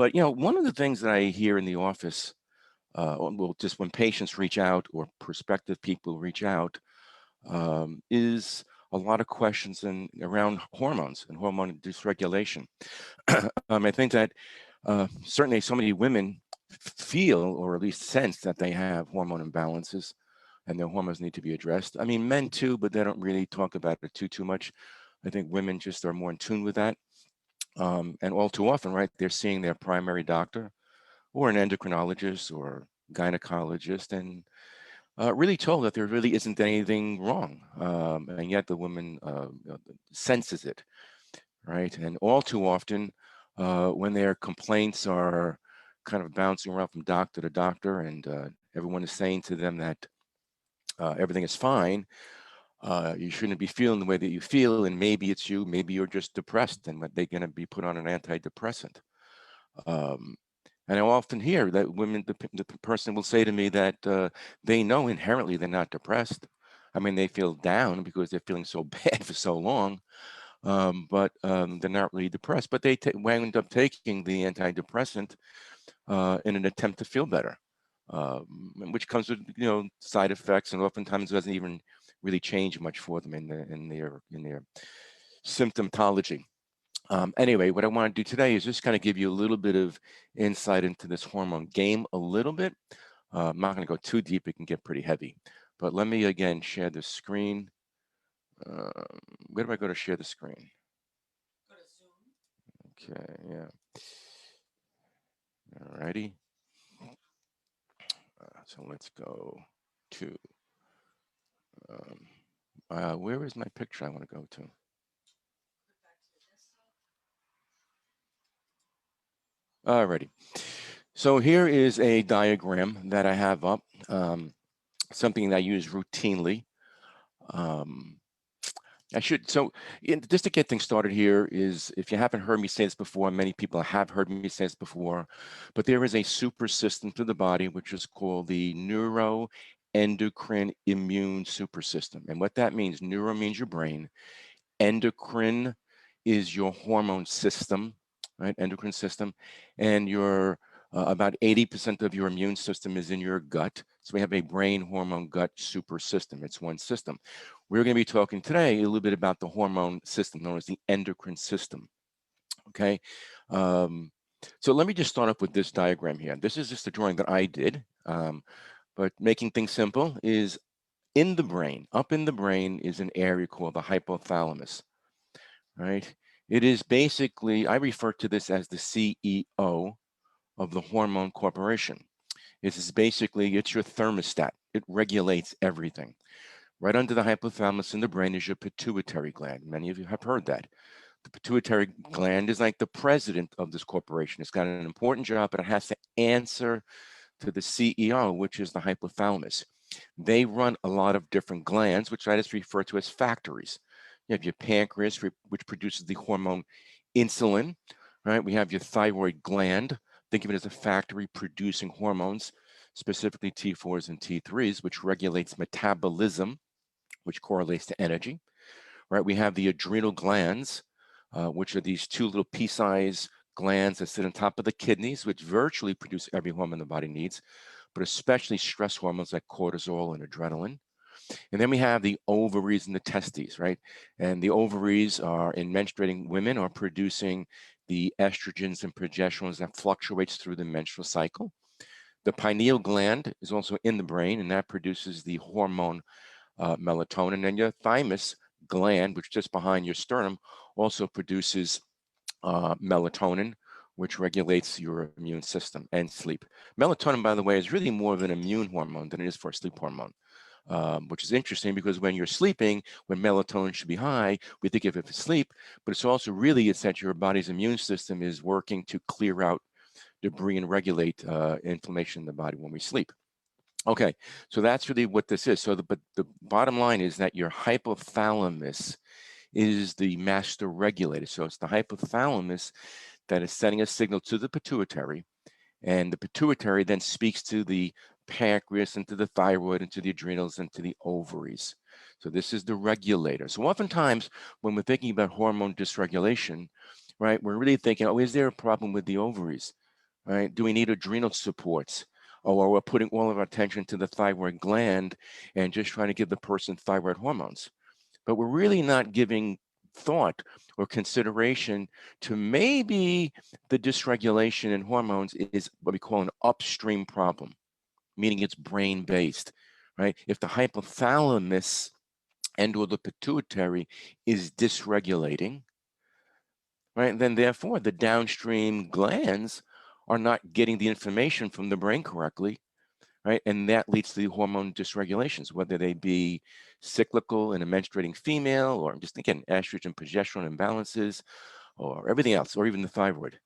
But, you know, one of the things that I hear in the office, well, just when patients reach out or prospective people reach out, is a lot of questions around hormones and hormone dysregulation. I think that certainly so many women feel, or at least sense, that they have hormone imbalances and their hormones need to be addressed. I mean, men too, but they don't really talk about it too much. I think women just are more in tune with that. And all too often, right, they're seeing their primary doctor or an endocrinologist or gynecologist and really told that there really isn't anything wrong. And yet the woman senses it, right? And all too often, when their complaints are kind of bouncing around from doctor to doctor and everyone is saying to them that everything is fine, you shouldn't be feeling the way that you feel, and maybe it's you, maybe you're just depressed, and they're going to be put on an antidepressant. Um, and I often hear that women, the person will say to me that they know inherently they're not depressed. I mean, they feel down because they're feeling so bad for so long, but they're not really depressed. But they wind up taking the antidepressant in an attempt to feel better, which comes with side effects, and oftentimes doesn't even really change much for them in their symptomatology. Anyway, what I want to do today is just kind of give you a little bit of insight into this hormone game a little bit. I'm not going to go too deep. It can get pretty heavy. But let me, again, share the screen. Where do I go to share the screen? Go to Zoom. Okay, yeah. All righty. So let's go to, where is my picture I want to go to? Alrighty. So here is a diagram that I have up, something that I use routinely. Just to get things started here is, if you haven't heard me say this before, many people have heard me say this before, but there is a super system to the body, which is called the neuro-endocrine-immune super system. And what that means, neuro means your brain, endocrine is your hormone system, right? Endocrine system. And your about 80% of your immune system is in your gut. So we have a brain hormone gut super system. It's one system. We're going to be talking today a little bit about the hormone system known as the endocrine system. Okay. So let me just start off with this diagram here. This is just a drawing that I did, but making things simple is in the brain, up in the brain is an area called the hypothalamus, right? It is basically, I refer to this as the CEO of the hormone corporation. It's your thermostat. It regulates everything. Right under the hypothalamus in the brain is your pituitary gland. Many of you have heard that. The pituitary gland is like the president of this corporation. It's got an important job, but it has to answer to the CEO, which is the hypothalamus. They run a lot of different glands, which I just refer to as factories. You have your pancreas, which produces the hormone insulin, right? We have your thyroid gland. Think of it as a factory producing hormones, specifically T4s and T3s, which regulates metabolism, which correlates to energy, right? We have the adrenal glands, which are these two little pea-sized glands that sit on top of the kidneys, which virtually produce every hormone the body needs, but especially stress hormones like cortisol and adrenaline. And then we have the ovaries and the testes, right? And the ovaries are, in menstruating women, are producing the estrogens and progesterones that fluctuates through the menstrual cycle. The pineal gland is also in the brain, and that produces the hormone melatonin. And your thymus gland, which is just behind your sternum, also produces melatonin, which regulates your immune system and sleep. Melatonin, by the way, is really more of an immune hormone than it is for a sleep hormone. Which is interesting because when you're sleeping, when melatonin should be high, we think of it for sleep, but it's that your body's immune system is working to clear out debris and regulate inflammation in the body when we sleep. Okay, so that's really what this is. But the bottom line is that your hypothalamus is the master regulator. So it's the hypothalamus that is sending a signal to the pituitary, and the pituitary then speaks to the pancreas and to the thyroid and to the adrenals and to the ovaries. So this is the regulator. So oftentimes when we're thinking about hormone dysregulation, right, we're really thinking, oh, is there a problem with the ovaries? right? Do we need adrenal supports? Or we're putting all of our attention to the thyroid gland and just trying to give the person thyroid hormones. But we're really not giving thought or consideration to maybe the dysregulation in hormones is what we call an upstream problem, meaning it's brain-based, right? If the hypothalamus and or the pituitary is dysregulating, right, then therefore the downstream glands are not getting the information from the brain correctly, right? And that leads to the hormone dysregulations, whether they be cyclical in a menstruating female, or just again, estrogen, progesterone imbalances, or everything else, or even the thyroid.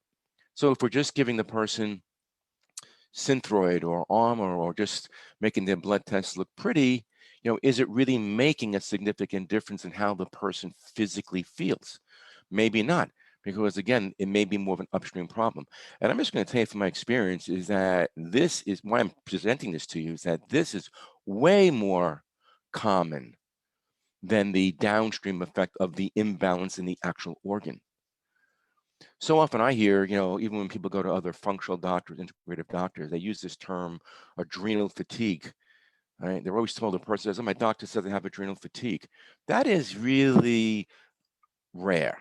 So if we're just giving the person Synthroid or Armor, or just making their blood tests look pretty, is it really making a significant difference in how the person physically feels? Maybe not, because again, it may be more of an upstream problem. And I'm just going to tell you from my experience is that this is why I'm presenting this to you, is that this is way more common than the downstream effect of the imbalance in the actual organ. So often I hear, even when people go to other functional doctors, integrative doctors, they use this term adrenal fatigue. Right? They're always told, the person says, oh, my doctor says I have adrenal fatigue. That is really rare.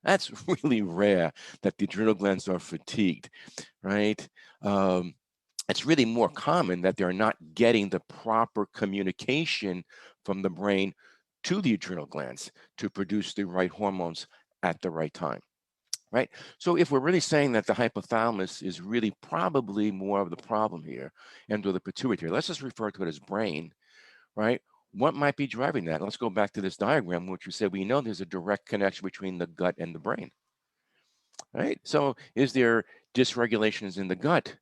That's really rare that the adrenal glands are fatigued, right? It's really more common that they're not getting the proper communication from the brain to the adrenal glands to produce the right hormones at the right time. Right. So if we're really saying that the hypothalamus is really probably more of the problem here, and with the pituitary, let's just refer to it as brain, right? What might be driving that? Let's go back to this diagram, which you said we know there's a direct connection between the gut and the brain, right? So is there dysregulations in the gut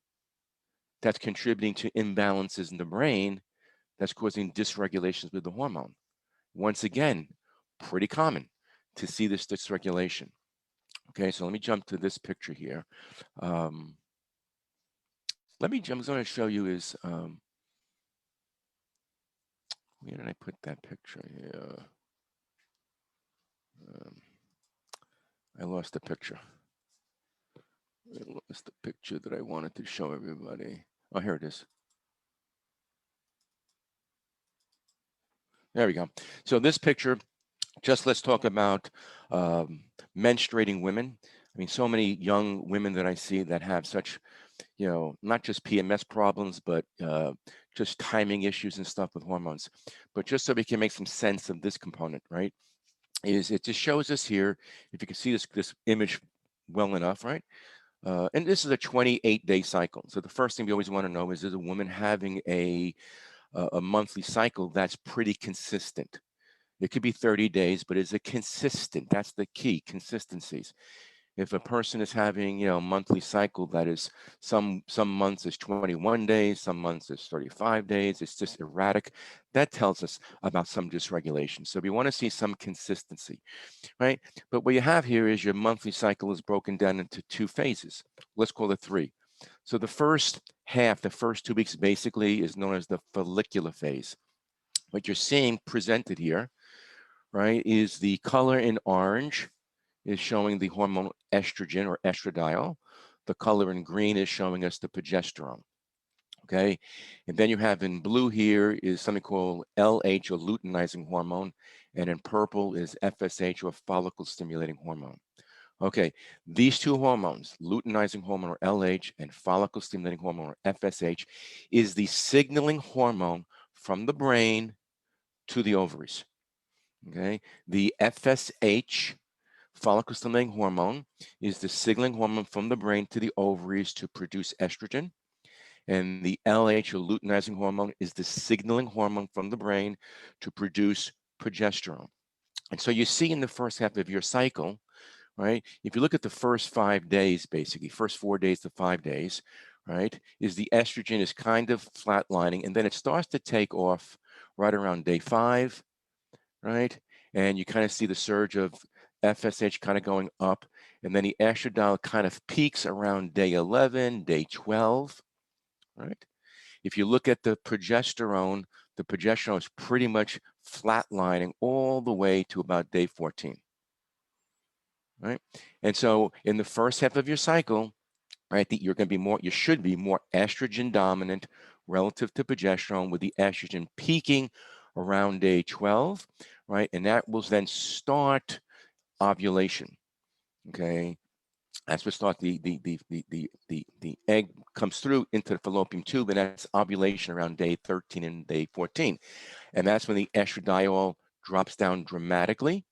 that's contributing to imbalances in the brain that's causing dysregulations with the hormone? Once again, pretty common to see this dysregulation. Okay, so let me jump to this picture here. I'm going to show you is, where did I put that picture here? I lost the picture. I lost the picture that I wanted to show everybody. Oh, here it is. There we go. So this picture, just let's talk about menstruating women. I mean, so many young women that I see that have such, not just PMS problems, but just timing issues and stuff with hormones. But just so we can make some sense of this component, right, is it just shows us here, if you can see this image well enough, right? And this is a 28-day cycle. So the first thing we always want to know is a woman having a monthly cycle that's pretty consistent? It could be 30 days, but is it consistent? That's the key, consistencies. If a person is having, a monthly cycle that is some months is 21 days, some months is 35 days, it's just erratic, that tells us about some dysregulation. So we want to see some consistency, right? But what you have here is your monthly cycle is broken down into two phases. Let's call it three. So the first half, the first 2 weeks basically is known as the follicular phase. What you're seeing presented here, right, is the color in orange is showing the hormone estrogen or estradiol. The color in green is showing us the progesterone. Okay, and then you have in blue here is something called LH or luteinizing hormone, and in purple is FSH or follicle stimulating hormone. Okay, these two hormones, luteinizing hormone or LH and follicle stimulating hormone or FSH, is the signaling hormone from the brain to the ovaries. Okay, the FSH, follicle stimulating hormone, is the signaling hormone from the brain to the ovaries to produce estrogen. And the LH or luteinizing hormone is the signaling hormone from the brain to produce progesterone. And so you see in the first half of your cycle, right, if you look at the first 5 days, basically, first 4 days to 5 days, right, is the estrogen is kind of flatlining, and then it starts to take off right around day 5, right? And you kind of see the surge of FSH kind of going up, and then the estradiol kind of peaks around day 11, day 12, right? If you look at the progesterone is pretty much flatlining all the way to about day 14, right? And so in the first half of your cycle, right? That you're going to be more, you should be more estrogen dominant relative to progesterone, with the estrogen peaking around day 12, right? And that will then start ovulation. Okay, that's what starts the egg comes through into the fallopian tube, and that's ovulation around day 13 and day 14, and that's when the estradiol drops down dramatically,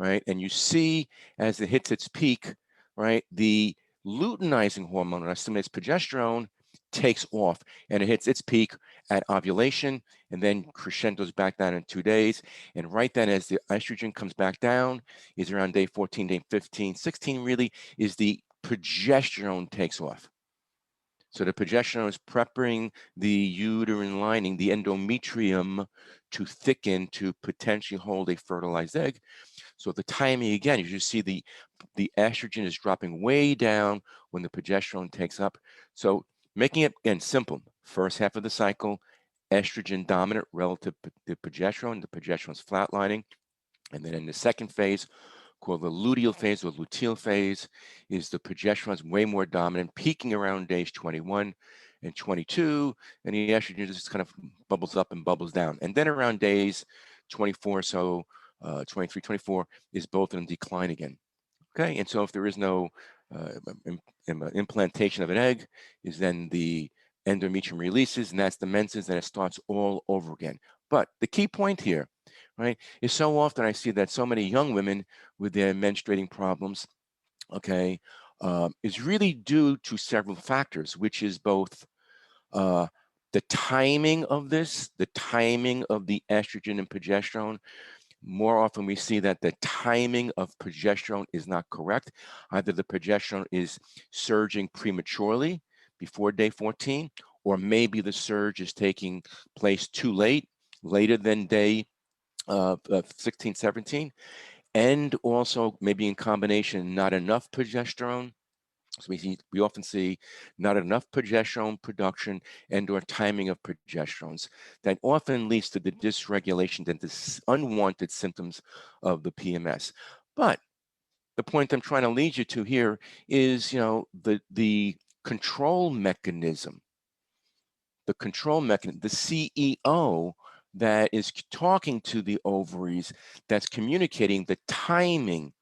right? And you see as it hits its peak, right, the luteinizing hormone, or stimulates progesterone, takes off, and it hits its peak at ovulation, and then crescendos back down in 2 days. And right then, as the estrogen comes back down, is around day 14, day 15, 16 really is the progesterone takes off. So the progesterone is prepping the uterine lining, the endometrium, to thicken to potentially hold a fertilized egg. So the timing, again, you just see the estrogen is dropping way down when the progesterone takes up. So making it, again, simple, first half of the cycle, estrogen dominant relative to progesterone, the progesterone is flatlining. And then in the second phase, called the luteal phase or luteal phase, is the progesterone is way more dominant, peaking around days 21 and 22, and the estrogen just kind of bubbles up and bubbles down. And then around days 24, so 23, 24, is both in decline again. Okay, and so if there is no implantation of an egg, is then the endometrium releases, and that's the menses, and it starts all over again. But the key point here, right, is so often I see that so many young women with their menstruating problems, okay, is really due to several factors, which is both the timing of this, the timing of the estrogen and progesterone. More often we see that the timing of progesterone is not correct. Either the progesterone is surging prematurely before day 14, or maybe the surge is taking place too late, later than day 16, 17, and also maybe in combination, not enough progesterone. So we often see not enough progesterone production and or timing of progesterones that often leads to the dysregulation and the unwanted symptoms of the PMS. But the point I'm trying to lead you to here is, the control mechanism, the CEO that is talking to the ovaries, that's communicating the timing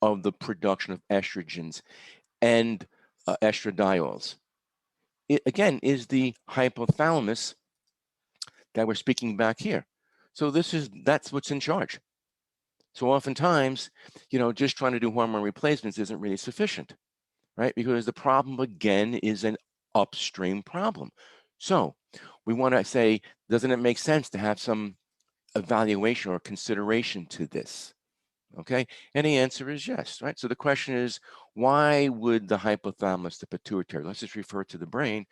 of the production of estrogens and estradiols. It, again, is the hypothalamus that we're speaking back here. So that's what's in charge. So oftentimes, just trying to do hormone replacements isn't really sufficient, right? Because the problem, again, is an upstream problem. So we want to say, doesn't it make sense to have some evaluation or consideration to this? Okay, and the answer is yes, right? So the question is, why would the hypothalamus, the pituitary, let's just refer to the brain,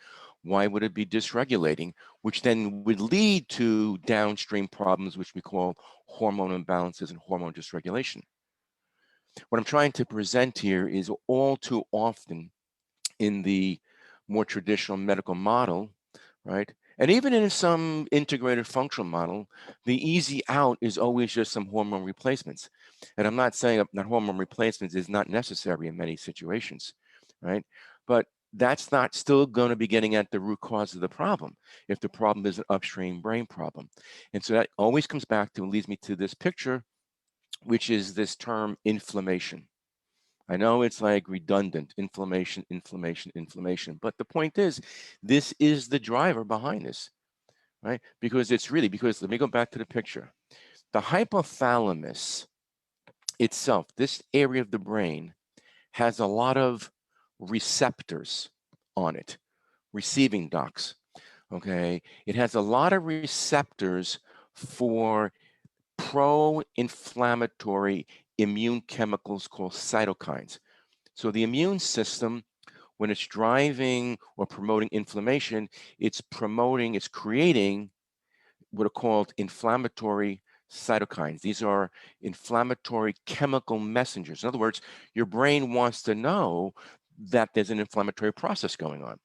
why would it be dysregulating, which then would lead to downstream problems, which we call hormone imbalances and hormone dysregulation? What I'm trying to present here is all too often in the more traditional medical model, right? And even in some integrated functional model, the easy out is always just some hormone replacements. And I'm not saying that hormone replacements is not necessary in many situations, right? But that's not still going to be getting at the root cause of the problem if the problem is an upstream brain problem. And so that always comes back to, leads me to this picture, which is this term inflammation. I know it's like redundant, inflammation, inflammation, inflammation. But the point is, this is the driver behind this, right? Because let me go back to the picture. The hypothalamus itself, this area of the brain, has a lot of receptors on it, receiving ducts, okay? It has a lot of receptors for pro-inflammatory immune chemicals called cytokines. So the immune system, when it's driving or promoting inflammation, it's creating what are called inflammatory cytokines. These are inflammatory chemical messengers. In other words, your brain wants to know that there's an inflammatory process going on,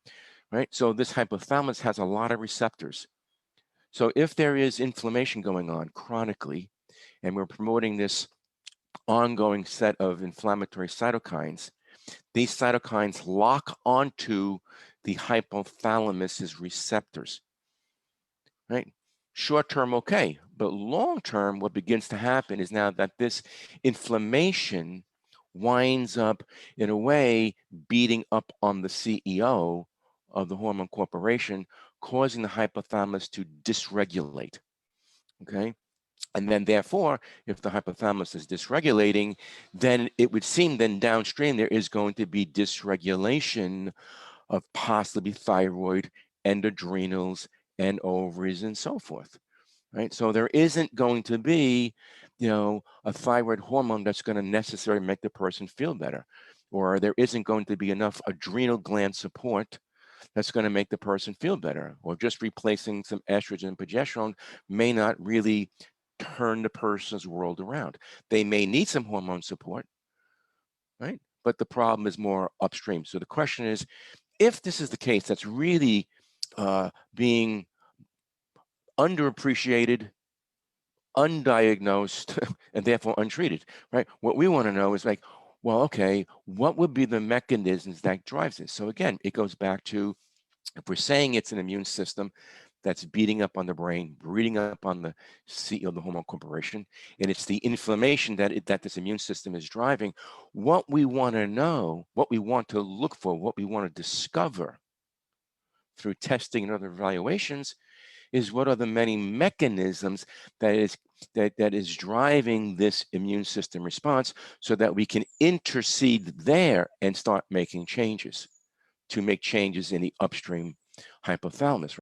right? So this hypothalamus has a lot of receptors. So if there is inflammation going on chronically, and we're promoting this ongoing set of inflammatory cytokines, these cytokines lock onto the hypothalamus's receptors, right? Short term, okay, but long term, what begins to happen is now that this inflammation winds up, in a way, beating up on the CEO of the hormone corporation, causing the hypothalamus to dysregulate, okay? And then therefore, if the hypothalamus is dysregulating, then it would seem then downstream there is going to be dysregulation of possibly thyroid and adrenals and ovaries and so forth, right? So there isn't going to be, a thyroid hormone that's going to necessarily make the person feel better, or there isn't going to be enough adrenal gland support that's going to make the person feel better, or just replacing some estrogen and progesterone may not really turn the person's world around. They may need some hormone support, right? But the problem is more upstream. So the question is, if this is the case, that's really being underappreciated, undiagnosed, and therefore untreated, right? What we want to know is like, well, okay, what would be the mechanisms that drives this? So again, it goes back to, if we're saying it's an immune system that's beating up on the brain, beating up on the CEO of the hormone corporation, and it's the inflammation that this immune system is driving, what we want to know, what we want to look for, what we want to discover through testing and other evaluations is what are the many mechanisms that is driving this immune system response, so that we can intercede there and start making changes to make changes in the upstream hypothalamus.